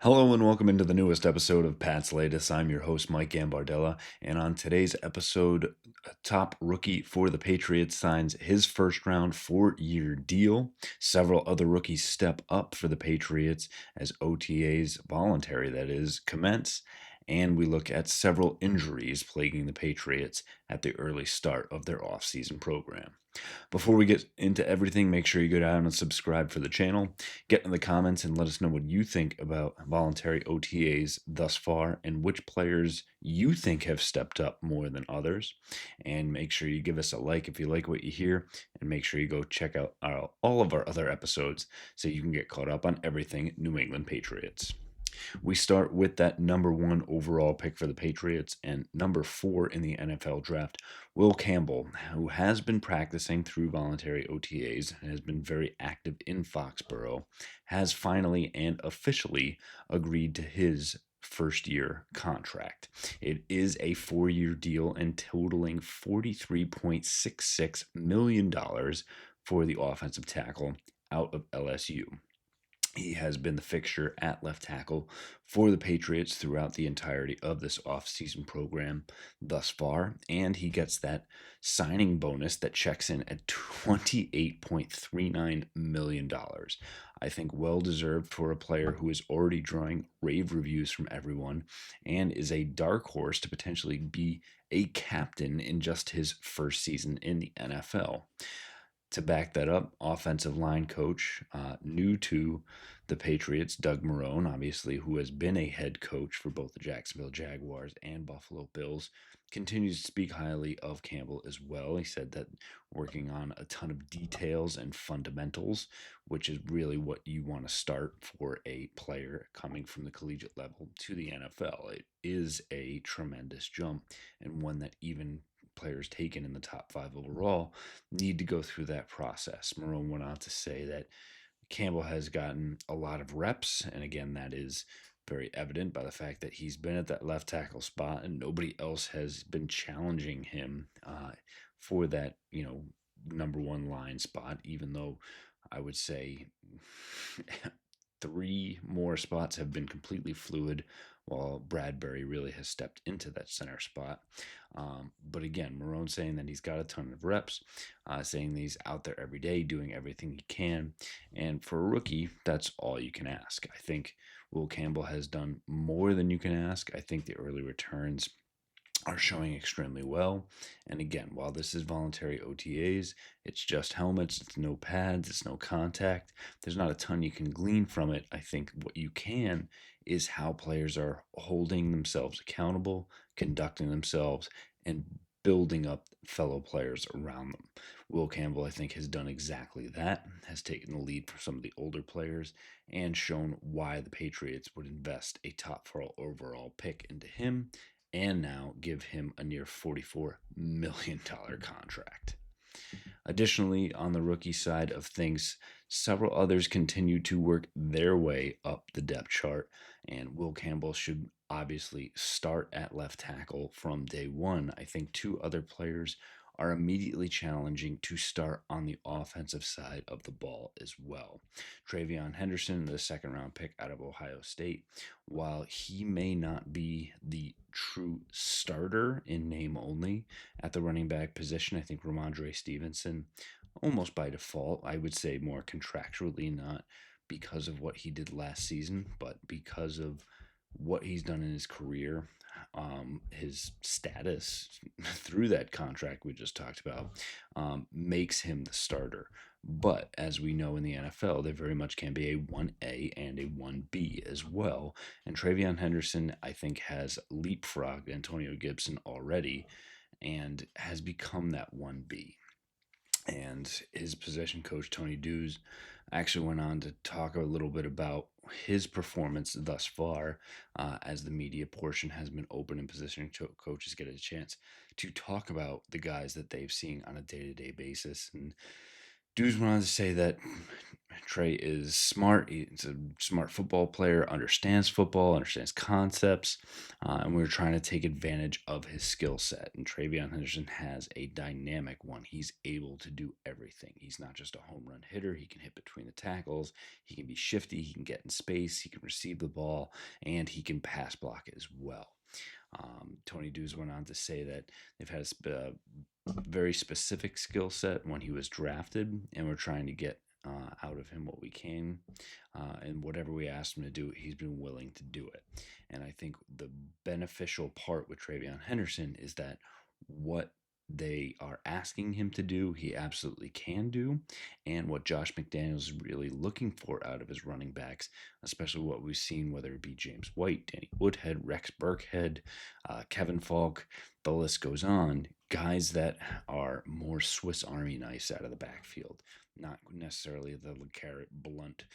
Hello and welcome into the newest episode of Pat's Latest. I'm your host, Mike Gambardella, and on today's episode, a top rookie for the Patriots signs his first round 4-year deal. Several other rookies step up for the Patriots as OTAs, voluntary that is, commence, and we look at several injuries plaguing the Patriots at the early start of their offseason program. Before we get into everything, make sure you go down and subscribe for the channel. Get in the comments and let us know what you think about voluntary OTAs thus far and which players you think have stepped up more than others. And make sure you give us a like if you like what you hear, and make sure you go check out all of our other episodes so you can get caught up on everything New England Patriots. We start with that number 1 overall pick for the Patriots and number 4 in the NFL draft, Will Campbell, who has been practicing through voluntary OTAs and has been very active in Foxborough, has finally and officially agreed to his first year contract. It is a 4-year deal and totaling $43.66 million for the offensive tackle out of LSU. He has been the fixture at left tackle for the Patriots throughout the entirety of this offseason program thus far, and he gets that signing bonus that checks in at $28.39 million. I think well deserved for a player who is already drawing rave reviews from everyone and is a dark horse to potentially be a captain in just his first season in the NFL. To back that up, offensive line coach, new to the Patriots, Doug Marrone, obviously, who has been a head coach for both the Jacksonville Jaguars and Buffalo Bills, continues to speak highly of Campbell as well. He said that working on a ton of details and fundamentals, which is really what you want to start for a player coming from the collegiate level to the NFL. It is a tremendous jump, and one that even players taken in the top 5 overall need to go through that process. Marrone went on to say that Campbell has gotten a lot of reps, and again, that is very evident by the fact that he's been at that left tackle spot, and nobody else has been challenging him for that, number 1 line spot. Even though I would say 3 more spots have been completely fluid, while Bradbury really has stepped into that center spot. But again, Marrone saying that he's got a ton of reps, saying that he's out there every day doing everything he can. And for a rookie, that's all you can ask. I think Will Campbell has done more than you can ask. I think the early returns are showing extremely well. And again, while this is voluntary OTAs, it's just helmets, it's no pads, it's no contact. There's not a ton you can glean from it. I think what you can is how players are holding themselves accountable, conducting themselves, and building up fellow players around them. Will Campbell, I think, has done exactly that, has taken the lead for some of the older players, and shown why the Patriots would invest a top 4 overall pick into him and now give him a near $44 million contract. Additionally, on the rookie side of things, several others continue to work their way up the depth chart, and Will Campbell should obviously start at left tackle from day one. I think 2 other players are immediately challenging to start on the offensive side of the ball as well. Travion Henderson, the 2nd-round pick out of Ohio State, while he may not be the true starter in name only at the running back position, I think Ramondre Stevenson, almost by default, I would say more contractually, not because of what he did last season, but because of what he's done in his career, his status through that contract we just talked about, makes him the starter. But as we know in the NFL, there very much can be a 1A and a 1B as well. And Travion Henderson, I think, has leapfrogged Antonio Gibson already and has become that 1B. And his position coach, Tony Dews, actually went on to talk a little bit about his performance thus far, as the media portion has been open and positioning coaches get a chance to talk about the guys that they've seen on a day-to-day basis. And Dudes went on to say that Trey is smart. He's a smart football player, understands football, understands concepts, and we are trying to take advantage of his skill set. And Travion Henderson has a dynamic one. He's able to do everything. He's not just a home run hitter. He can hit between the tackles. He can be shifty. He can get in space. He can receive the ball, and he can pass block as well. Tony Dews went on to say that they've had a very specific skill set when he was drafted, and we're trying to get out of him what we can. And whatever we asked him to do, he's been willing to do it. And I think the beneficial part with Travion Henderson is that what they are asking him to do, he absolutely can do. And what Josh McDaniels is really looking for out of his running backs, especially what we've seen, whether it be James White, Danny Woodhead, Rex Burkhead, Kevin Falk, the list goes on. Guys that are more Swiss Army knives out of the backfield, not necessarily the LeGarrette Blunt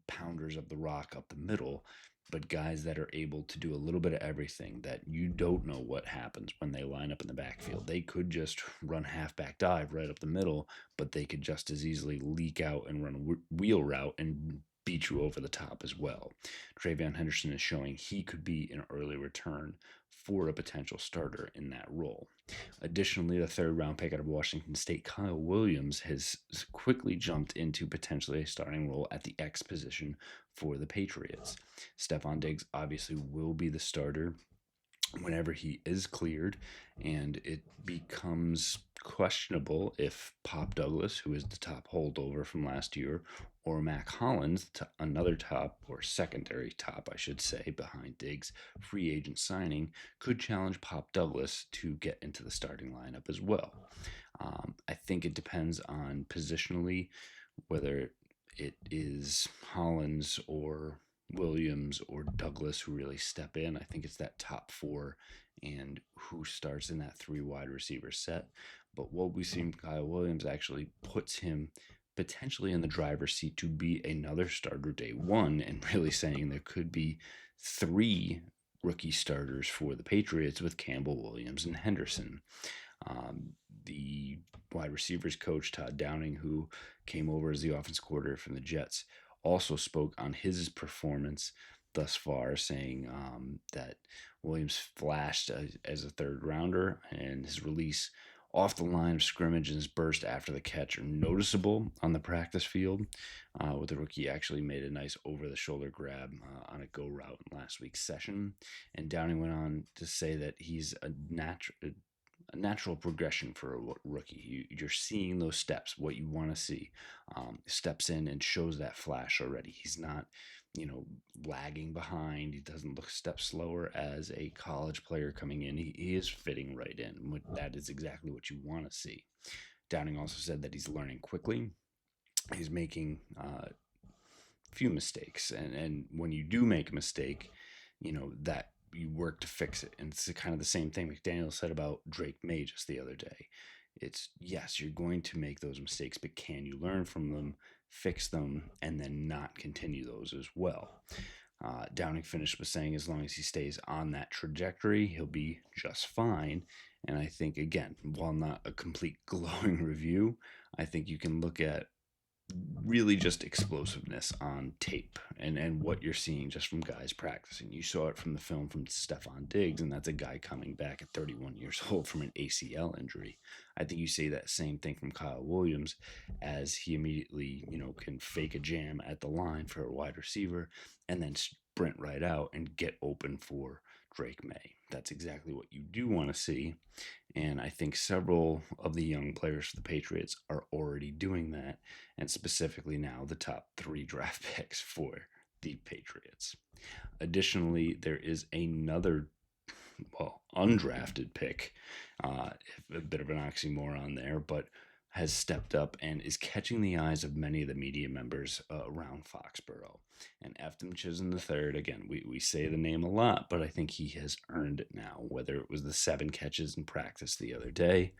pounders of the rock up the middle, but guys that are able to do a little bit of everything that you don't know what happens when they line up in the backfield. They could just run halfback dive right up the middle, but they could just as easily leak out and run a wheel route and beat you over the top as well. Travion Henderson is showing he could be an early return for a potential starter in that role. Additionally, the third round pick out of Washington State, Kyle Williams, has quickly jumped into potentially a starting role at the X position for the Patriots. Stephon Diggs obviously will be the starter whenever he is cleared, and it becomes questionable if Pop Douglas, who is the top holdover from last year, or Mac Hollins, another top or secondary top, I should say, behind Diggs, free agent signing, could challenge Pop Douglas to get into the starting lineup as well. I think it depends on positionally whether it is Hollins or Williams or Douglas who really step in. I think it's that top four and who starts in that three wide receiver set. But what we've seen Kyle Williams actually puts him potentially in the driver's seat to be another starter day one, and really saying there could be three rookie starters for the Patriots with Campbell, Williams, and Henderson. The wide receivers coach, Todd Downing, who came over as the offense coordinator from the Jets, also spoke on his performance thus far, saying that Williams flashed as a third rounder, and his release off the line of scrimmage and his burst after the catch are noticeable on the practice field. With the rookie actually made a nice over-the-shoulder grab on a go route in last week's session. And Downing went on to say that he's a natural progression for a rookie. You're seeing those steps, what you want to see. Steps in and shows that flash already. He's not, lagging behind. He doesn't look a step slower as a college player coming in. He is fitting right in. That is exactly what you want to see. Downing also said that he's learning quickly. He's making few mistakes, and when you do make a mistake, that you work to fix it. And it's kind of the same thing McDaniel said about Drake May just the other day. It's, yes, you're going to make those mistakes, but can you learn from them, fix them, and then not continue those as well? Downing finished with saying as long as he stays on that trajectory, he'll be just fine. And I think, again, while not a complete glowing review, I think you can look at really just explosiveness on tape and what you're seeing just from guys practicing. You saw it from the film from Stephon Diggs, and that's a guy coming back at 31 years old from an ACL injury. I think you say that same thing from Kyle Williams, as he immediately, can fake a jam at the line for a wide receiver and then sprint right out and get open for Drake May. That's exactly what you do want to see. And I think several of the young players for the Patriots are already doing that, and specifically now the top 3 draft picks for the Patriots. Additionally, there is another, undrafted pick, a bit of an oxymoron there, but has stepped up and is catching the eyes of many of the media members around Foxborough. And Efton Chisholm III, again, we say the name a lot, but I think he has earned it now, whether it was the 7 catches in practice the other day,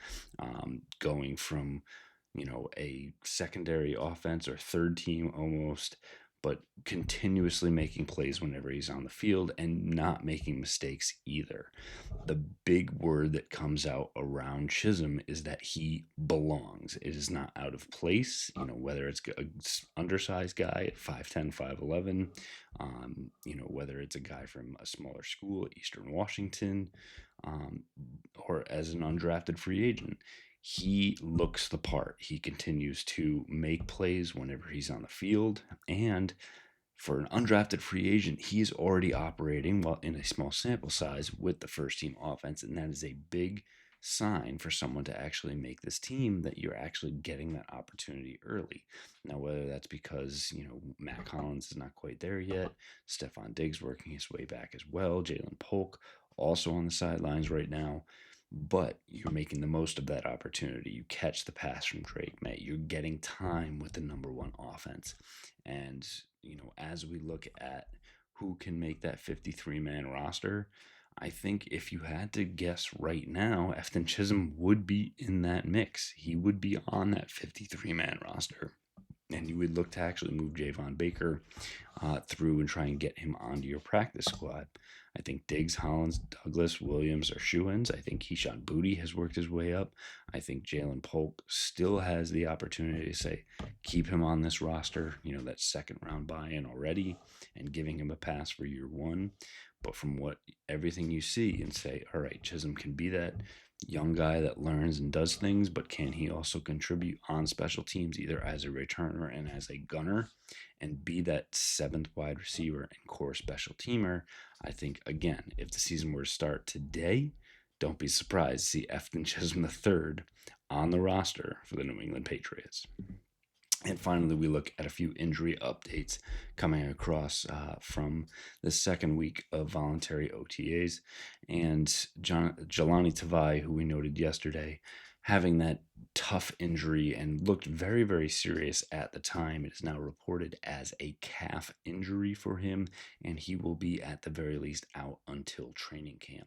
going from, a secondary offense or third team almost, but continuously making plays whenever he's on the field and not making mistakes either. The big word that comes out around Chisholm is that he belongs. It is not out of place, whether it's a undersized guy at 5'10", 5'11", whether it's a guy from a smaller school, Eastern Washington, um, or as an undrafted free agent. He looks the part. He continues to make plays whenever he's on the field. And for an undrafted free agent, he is already operating, well, in a small sample size, with the first team offense. And that is a big sign for someone to actually make this team, that you're actually getting that opportunity early. Now, whether that's because, Matt Collins is not quite there yet, Stephon Diggs working his way back as well, Jalen Polk also on the sidelines right now, but you're making the most of that opportunity. You catch the pass from Drake May. You're getting time with the number one offense. And, as we look at who can make that 53-man roster, I think if you had to guess right now, Efton Chisholm would be in that mix. He would be on that 53-man roster. And you would look to actually move Javon Baker through and try and get him onto your practice squad. I think Diggs, Hollins, Douglas, Williams are shoo-ins. I think Keyshawn Booty has worked his way up. I think Jalen Polk still has the opportunity to say, keep him on this roster, that second round buy-in already, and giving him a pass for year one. But from everything you see, and say, all right, Chisholm can be that young guy that learns and does things, but can he also contribute on special teams, either as a returner and as a gunner, and be that seventh wide receiver and core special teamer? I think, again, if the season were to start today, don't be surprised to see Efton Chisholm III on the roster for the New England Patriots. And finally, we look at a few injury updates coming across from the second week of voluntary OTAs. And Jelani Tavai, who we noted yesterday, having that tough injury and looked very, very serious at the time. It is now reported as a calf injury for him, and he will be at the very least out until training camp.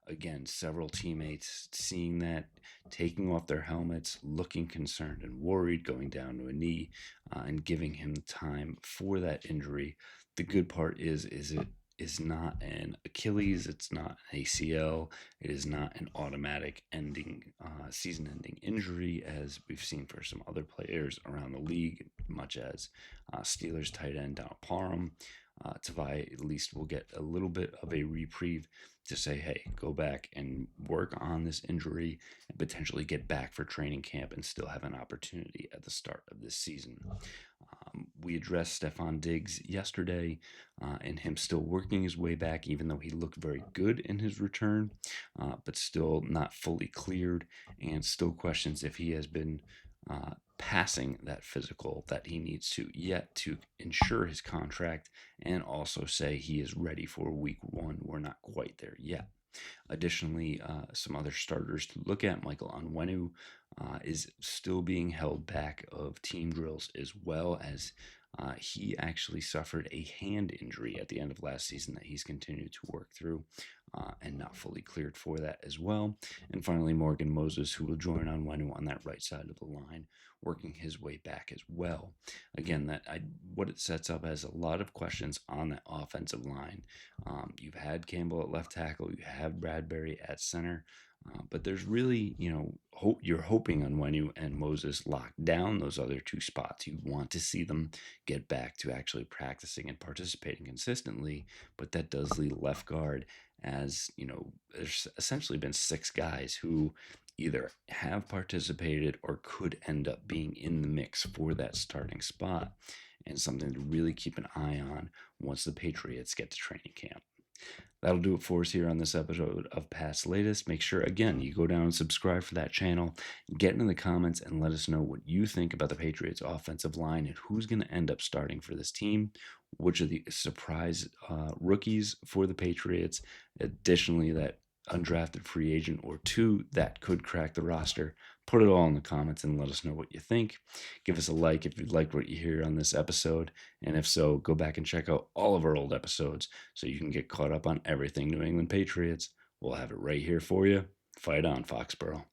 Again, several teammates seeing that, taking off their helmets, looking concerned and worried, going down to a knee, and giving him time for that injury. The good part is it is not an Achilles, it's not an ACL, it is not an automatic season-ending injury, as we've seen for some other players around the league, much as Steelers tight end Donald Parham. Tavai at least will get a little bit of a reprieve to say, hey, go back and work on this injury and potentially get back for training camp and still have an opportunity at the start of this season. We addressed Stephon Diggs yesterday and him still working his way back, even though he looked very good in his return, but still not fully cleared, and still questions if he has been passing that physical that he needs to yet to ensure his contract, and also say he is ready for week one. We're not quite there yet. Additionally, some other starters to look at. Michael Onwenu is still being held back of team drills, as well as he actually suffered a hand injury at the end of last season that he's continued to work through and not fully cleared for that as well. And finally, Morgan Moses, who will join Onwenu on that right side of the line, working his way back as well. Again, what it sets up as a lot of questions on that offensive line. You've had Campbell at left tackle, you have Bradbury at center, but there's really, you're hoping Onwenu and Moses lock down those other two spots. You want to see them get back to actually practicing and participating consistently, but that does leave left guard, as there's essentially been six guys who either have participated or could end up being in the mix for that starting spot, and something to really keep an eye on once the Patriots get to training camp. That'll do it for us here on this episode of Past Latest. Make sure, again, you go down and subscribe for that channel. Get in the comments and let us know what you think about the Patriots offensive line and who's going to end up starting for this team, which are the surprise rookies for the Patriots. Additionally, that undrafted free agent or two that could crack the roster. Put it all in the comments and let us know what you think. Give us a like if you liked what you hear on this episode. And if so, go back and check out all of our old episodes so you can get caught up on everything New England Patriots. We'll have it right here for you. Fight on, Foxborough.